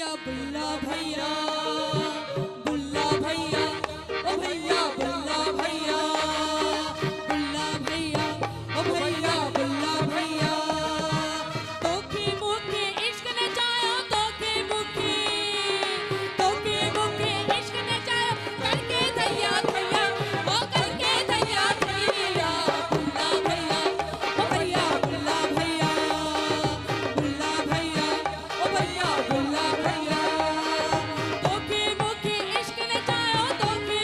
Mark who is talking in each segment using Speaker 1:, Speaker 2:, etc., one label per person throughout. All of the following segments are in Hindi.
Speaker 1: बुल्ला भैया बुल्ला भैया ओ भैया बुल्ला भैया बुल्ला भैया ओ भैया बुल्ला भैया तोखे मुखे इश्क नचायो तोखे मुखे इश्क नचायो करके थैया थैया ओ करके थैया थैया बुल्ला भैया ओ भैया बुल्ला भैया बुल्ला भैया ओ भैया बुल्ला भैया तोखे मुखे इश्क नचायो तोखे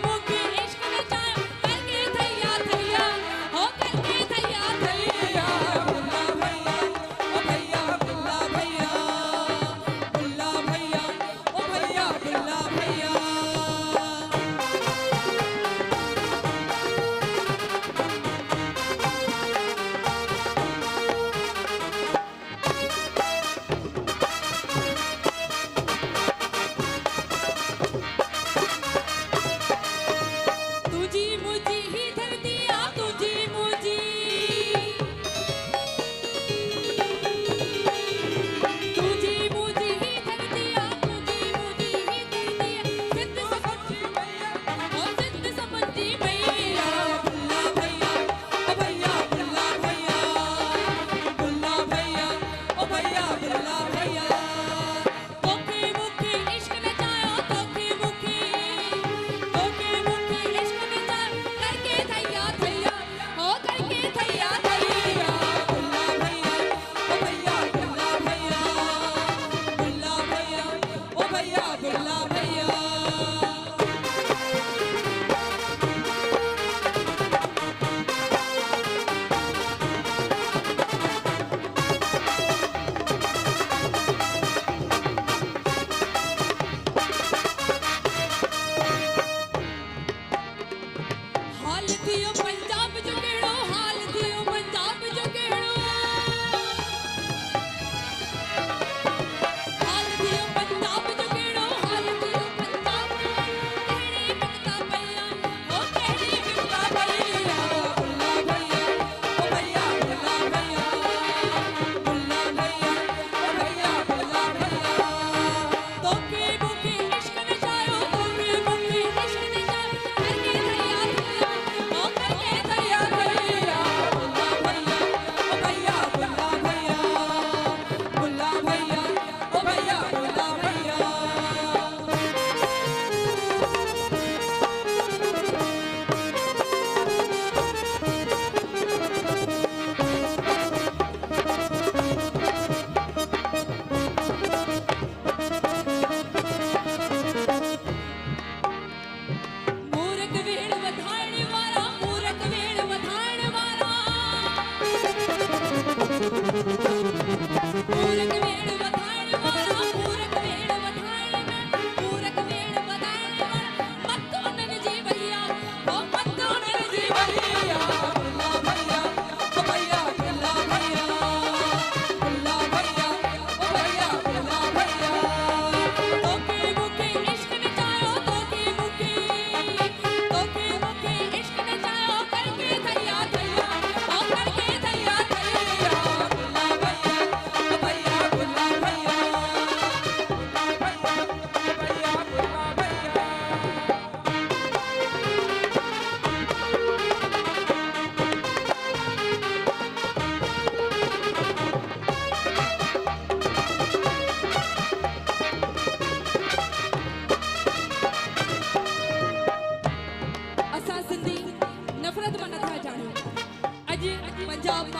Speaker 1: मुखे इश्क नचायो करके थैया थैया ओ करके थैया थैया बुल्ला भैया ओ भैया बुल्ला भैया बुल्ला भैया ओ भैया बुल्ला भैया तुझी मुझी ही धरती आ तुझी मुझी ही धरती आ तुझी मुझी ही धरती आ सिद्ध समझी मैया ओ सिद्ध समझी मैया बुल्ला भैया ओ भैया बुल्ला भैया बुल्ला भैया ओ भैया बुल्ला भैया तोखे मुखे इश्क नचायो तोखे मुखे इश्क नचायो करके थैया थैया ओ करके थैया थैया बुल्ला भैया ओ भैया बुल्ला भैया बुल्ला भैया ओ भैया बुल्ला भैया हाल थियो पंजाब जो केड़ो हाल थियो पंजाब जो केड़ो हाल थियो पंजाब जो केड़ो हाल थियो पंजाब केड़ी बिकता भैया ओ केड़ी बिकता भैया बुल्ला भैया ओ भैया बुल्ला भैया बुल्ला भैया ओ भैया बुल्ला भैया तोखे मुखे इश्क नचायो तोखे मुखे इश्क नचायो करके थैया थैया ओ करके थैया थैया बुल्ला भैया ओ भैया बुल्ला भैया बुल्ला भैया ओ भैया बुल्ला भैया मूरख वेड़ वधाइण वारा मूरख वेड़ वधाइण वारा मूरख वेड़ वधाइण वारा मूरख वेड़ वधाइण वारा मत उन्हनि जी भैया ओ मत उन्हनि जी भैया बुल्ला भैया ओ भैया बुल्ला भैया बुल्ला भैया ओ भैया बुल्ला भैया तोखे मुखे इश्क नचायो तोखे मुखे इश्क नचायो करके थैया थैया ओ करके थैया थैया बुल्ला भैया ओ भैया बुल्ला भैया बुल्ला भैया ओ भैया बुल्ला भैया असां सिंधी नफ़रत मां नथा ॼाणूं अॼु पंजाब